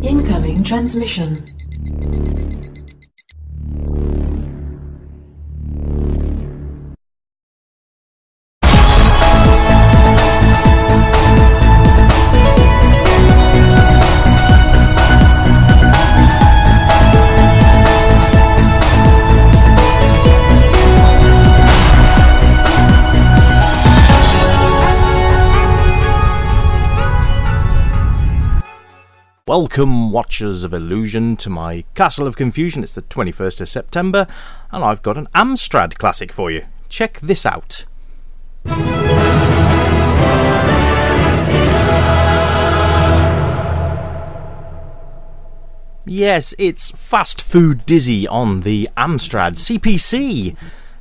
Incoming transmission. Welcome, Watchers of Illusion, to my Castle of Confusion. It's the 21st of September, and I've got an Amstrad classic for you. Check this out. Yes, it's Fast Food Dizzy on the Amstrad CPC.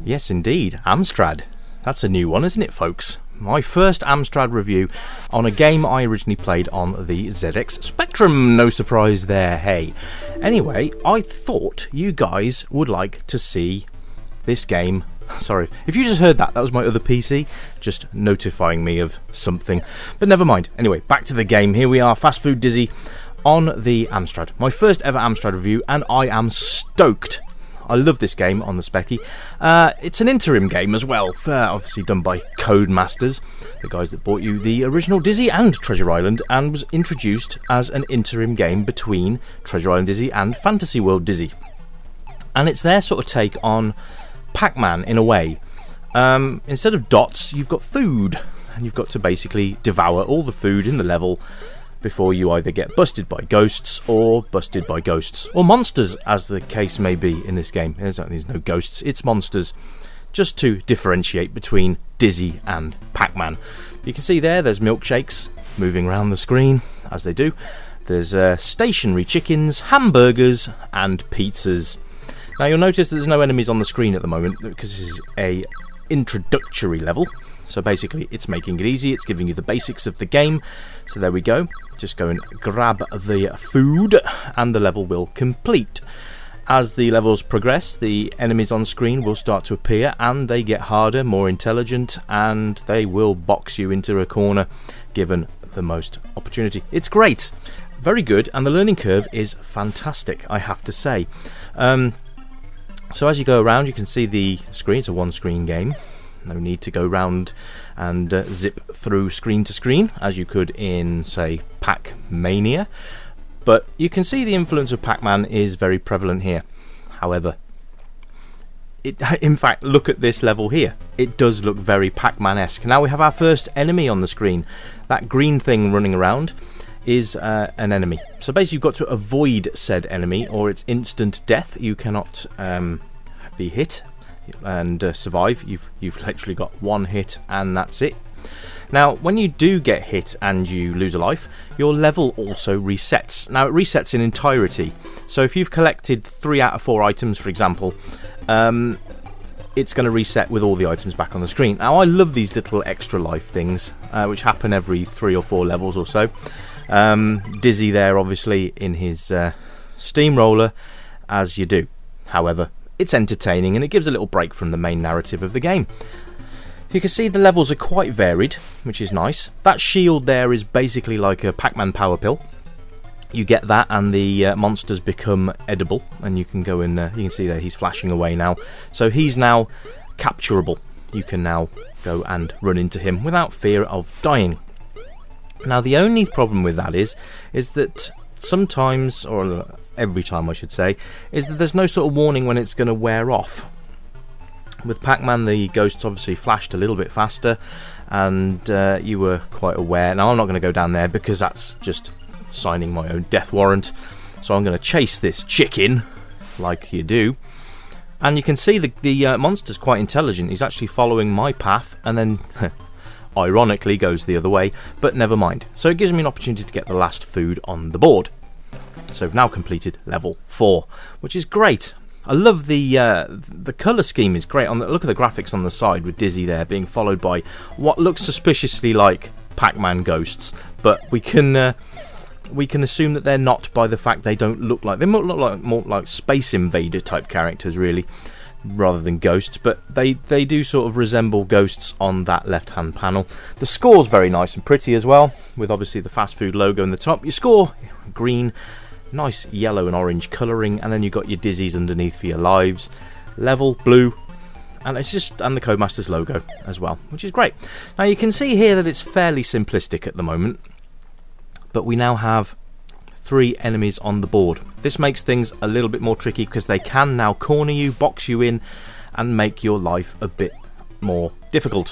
Yes, indeed, Amstrad. That's a new one, isn't it, folks? My first Amstrad review on a game I originally played on the ZX Spectrum. No surprise there, hey. Anyway, I thought you guys would like to see this game. Sorry, if you just heard that, that was my other PC just notifying me of something. But never mind. Anyway, back to the game. Here we are, Fast Food Dizzy on the Amstrad. My first ever Amstrad review, and I am stoked. I love this game on the Specky. It's an interim game as well, obviously done by Codemasters, the guys that bought you the original Dizzy and Treasure Island, and was introduced as an interim game between Treasure Island Dizzy and Fantasy World Dizzy. And it's their sort of take on Pac-Man in a way. Instead of dots, you've got food, and you've got to basically devour all the food in the level before you either get busted by ghosts or busted by ghosts or monsters, as the case may be in this game. There's no ghosts, it's monsters, just to differentiate between Dizzy and Pac-Man. You can see there's milkshakes moving around the screen, as they do. There's stationary chickens, hamburgers and pizzas. Now you'll notice that there's no enemies on the screen at the moment because this is a introductory level. So basically it's making it easy, it's giving you the basics of the game. So there we go, just go and grab the food and the level will complete. As the levels progress, the enemies on screen will start to appear and they get harder, more intelligent, and they will box you into a corner given the most opportunity. It's great, very good, and the learning curve is fantastic, I have to say. So as you go around, you can see the screen. It's a one-screen game. No need to go round and zip through screen to screen as you could in, say, Pac-Mania. But you can see the influence of Pac-Man is very prevalent here. However, in fact, look at this level here. It does look very Pac-Man'esque. Now we have our first enemy on the screen. That green thing running around is an enemy. So basically you've got to avoid said enemy or it's instant death. You cannot be hit and survive. You've literally got one hit and that's it. Now when you do get hit and you lose a life, your level also resets. Now it resets in entirety, so if you've collected 3 out of 4 items, for example, it's going to reset with all the items back on the screen. Now I love these little extra life things which happen every 3 or 4 levels or so. Dizzy there obviously in his steamroller, as you do. However, it's entertaining and it gives a little break from the main narrative of the game. You can see the levels are quite varied, which is nice. That shield there is basically like a Pac-Man power pill. You get that and the monsters become edible, and you can go in, you can see there he's flashing away now. So he's now capturable. You can now go and run into him without fear of dying. Now the only problem with that is that sometimes, or every time I should say, is that there's no sort of warning when it's going to wear off. With Pac-Man, the ghosts obviously flashed a little bit faster, and you were quite aware. Now I'm not going to go down there because that's just signing my own death warrant. So I'm going to chase this chicken, like you do. And you can see the monster's quite intelligent. He's actually following my path, and then ironically goes the other way, but never mind. So it gives me an opportunity to get the last food on the board. So I've now completed level 4, which is great. I love the colour scheme is great. Look at the graphics on the side with Dizzy there being followed by what looks suspiciously like Pac-Man ghosts, but we can assume that they're not by the fact they don't look like. They look like more like Space Invader type characters, really. rather than ghosts, but they do sort of resemble ghosts on that left hand panel. The score's very nice and pretty as well, with obviously the fast food logo in the top. Your score, green, nice yellow and orange colouring, and then you've got your dizzies underneath for your lives. Level, blue, and it's just, and the Codemasters logo as well, which is great. Now you can see here that it's fairly simplistic at the moment, but we now have 3 enemies on the board. This makes things a little bit more tricky because they can now corner you, box you in, and make your life a bit more difficult,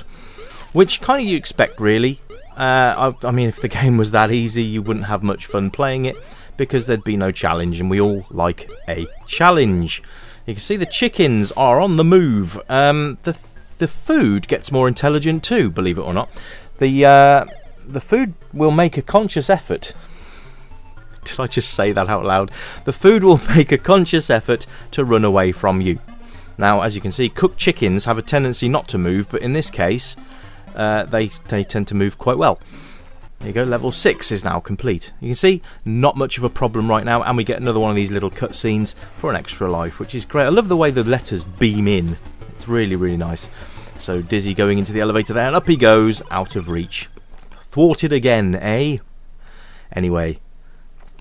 which kind of you expect really. I mean, if the game was that easy, you wouldn't have much fun playing it, because there'd be no challenge, and we all like a challenge. You can see the chickens are on the move. The food gets more intelligent too, believe it or not. The food will make a conscious effort. Did I just say that out loud? The food will make a conscious effort to run away from you. Now, as you can see, cooked chickens have a tendency not to move, but in this case, they tend to move quite well. There you go, level 6 is now complete. You can see, not much of a problem right now, and we get another one of these little cutscenes for an extra life, which is great. I love the way the letters beam in. It's really, really nice. So, Dizzy going into the elevator there, and up he goes, out of reach. Thwarted again, eh? Anyway.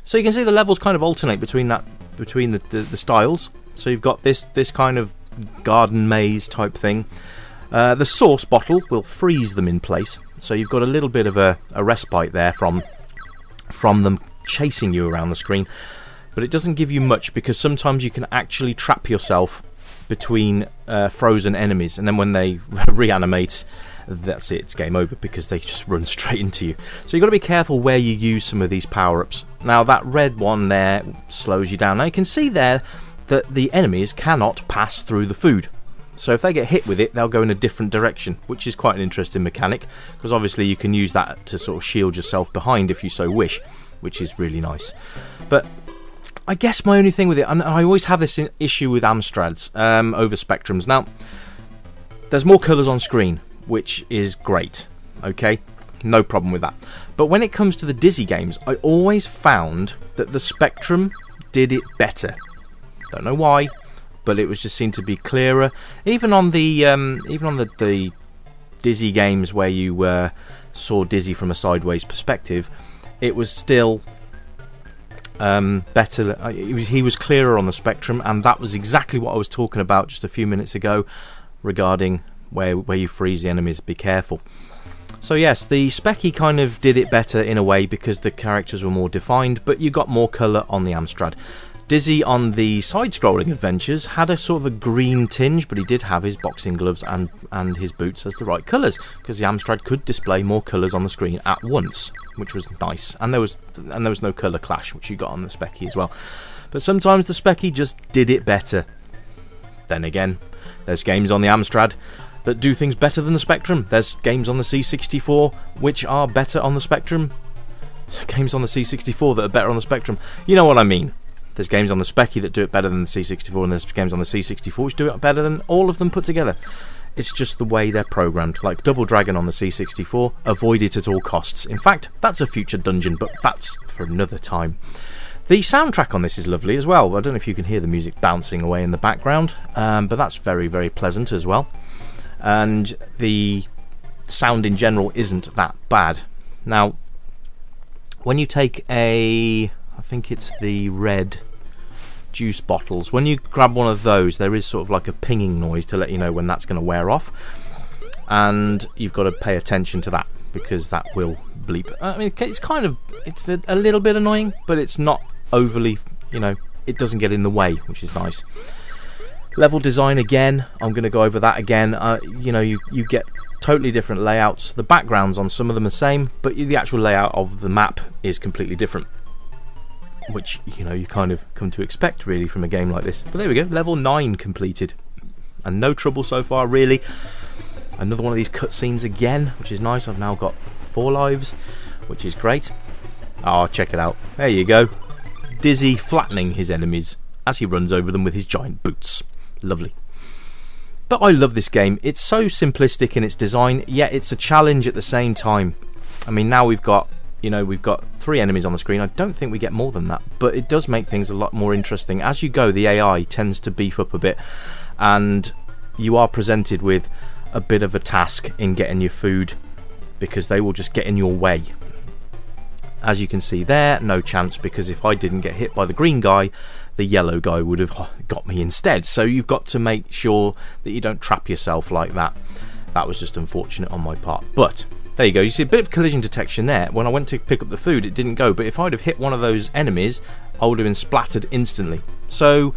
So you can see the levels kind of alternate between the styles. So you've got this kind of garden maze type thing. The sauce bottle will freeze them in place, so you've got a little bit of a respite there from them chasing you around the screen, but it doesn't give you much, because sometimes you can actually trap yourself between frozen enemies, and then when they reanimate, that's it, it's game over, because they just run straight into you. So you've got to be careful where you use some of these power-ups. Now that red one there slows you down. Now you can see there that the enemies cannot pass through the food. So if they get hit with it, they'll go in a different direction, which is quite an interesting mechanic, because obviously you can use that to sort of shield yourself behind if you so wish, which is really nice. But I guess my only thing with it, and I always have this issue with Amstrads over Spectrums. Now, there's more colours on screen, which is great, okay? No problem with that. But when it comes to the Dizzy games, I always found that the Spectrum did it better. Don't know why, but it was just seemed to be clearer. Even on the Dizzy games where you saw Dizzy from a sideways perspective, it was still better. He was clearer on the Spectrum, and that was exactly what I was talking about just a few minutes ago regarding where you freeze the enemies. Be careful. So yes, the Specky kind of did it better in a way because the characters were more defined, but you got more colour on the Amstrad. Dizzy on the side-scrolling adventures had a sort of a green tinge, but he did have his boxing gloves and his boots as the right colours, because the Amstrad could display more colours on the screen at once, which was nice. And there was no colour clash, which you got on the Specky as well. But sometimes the Specky just did it better. Then again, there's games on the Amstrad that do things better than the Spectrum. There's games on the C64 which are better on the Spectrum. Games on the C64 that are better on the Spectrum. You know what I mean. There's games on the Specky that do it better than the C64, and there's games on the C64 which do it better than all of them put together. It's just the way they're programmed. Like Double Dragon on the C64, avoid it at all costs. In fact, that's a future dungeon, but that's for another time. The soundtrack on this is lovely as well. I don't know if you can hear the music bouncing away in the background, but that's very, very pleasant as well. And the sound in general isn't that bad. Now, when you take I think it's the red juice bottles, when you grab one of those, there is sort of like a pinging noise to let you know when that's going to wear off, and you've got to pay attention to that because that will bleep. I mean, it's a little bit annoying, but it's not overly, it doesn't get in the way, which is nice. Level design again, I'm going to go over that again. You get totally different layouts. The backgrounds on some of them are the same, but the actual layout of the map is completely different, which you kind of come to expect really from a game like this. But there we go, level 9 completed, and no trouble so far really. Another one of these cutscenes again, which is nice. I've now got 4 lives, which is great. Oh, check it out, there you go. Dizzy flattening his enemies as he runs over them with his giant boots. Lovely. But I love this game. It's so simplistic in its design, yet it's a challenge at the same time. I mean, now we've got 3 enemies on the screen. I don't think we get more than that, but it does make things a lot more interesting. As you go, the AI tends to beef up a bit, and you are presented with a bit of a task in getting your food, because they will just get in your way. As you can see there, no chance, because if I didn't get hit by the green guy, the yellow guy would have got me instead. So you've got to make sure that you don't trap yourself like that. That was just unfortunate on my part, but there you go. You see a bit of collision detection there. When I went to pick up the food, it didn't go, but if I'd have hit one of those enemies, I would have been splattered instantly. So,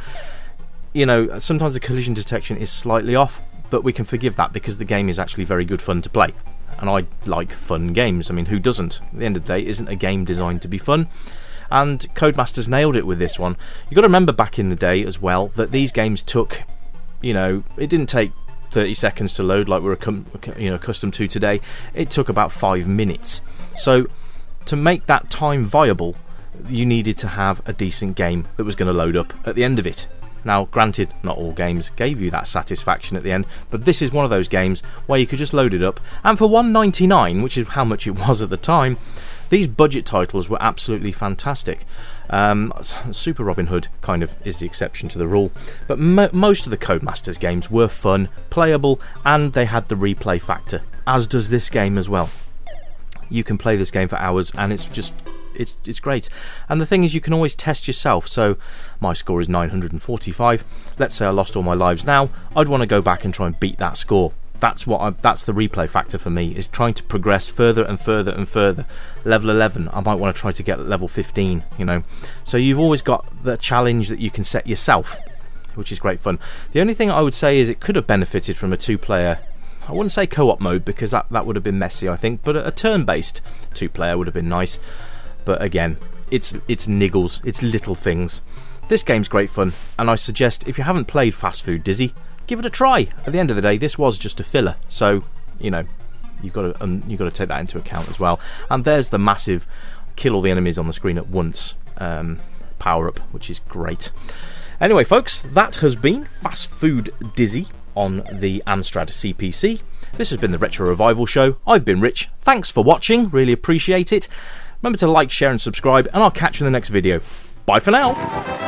you know, sometimes the collision detection is slightly off, but we can forgive that because the game is actually very good fun to play. And I like fun games. I mean, who doesn't? At the end of the day, isn't a game designed to be fun? And Codemasters nailed it with this one. You've got to remember back in the day as well that these games took, you know, it didn't take 30 seconds to load like we're accustomed to today. It took about 5 minutes. So to make that time viable, you needed to have a decent game that was going to load up at the end of it. Now, granted, not all games gave you that satisfaction at the end, but this is one of those games where you could just load it up, and for $1.99, which is how much it was at the time, these budget titles were absolutely fantastic. Super Robin Hood kind of is the exception to the rule, but most of the Codemasters games were fun, playable, and they had the replay factor, as does this game as well. You can play this game for hours, and it's just it's great. And the thing is, you can always test yourself. So my score is 945. Let's say I lost all my lives now. I'd want to go back and try and beat that score. That's the replay factor for me, is trying to progress further and further and further. Level 11, I might want to try to get level 15, you know. So you've always got the challenge that you can set yourself, which is great fun. The only thing I would say is it could have benefited from a 2-player, I wouldn't say co-op mode, because that would have been messy, I think, but a turn-based 2-player would have been nice. But again, it's niggles, it's little things. This game's great fun, and I suggest if you haven't played Fast Food Dizzy, give it a try. At the end of the day, this was just a filler, so you know you've got to take that into account as well. And there's the massive kill all the enemies on the screen at once power up, which is great. Anyway, folks, that has been Fast Food Dizzy on the Amstrad CPC. This has been the Retro Revival Show. I've been Rich. Thanks for watching. Really appreciate it. Remember to like, share and subscribe, and I'll catch you in the next video. Bye for now.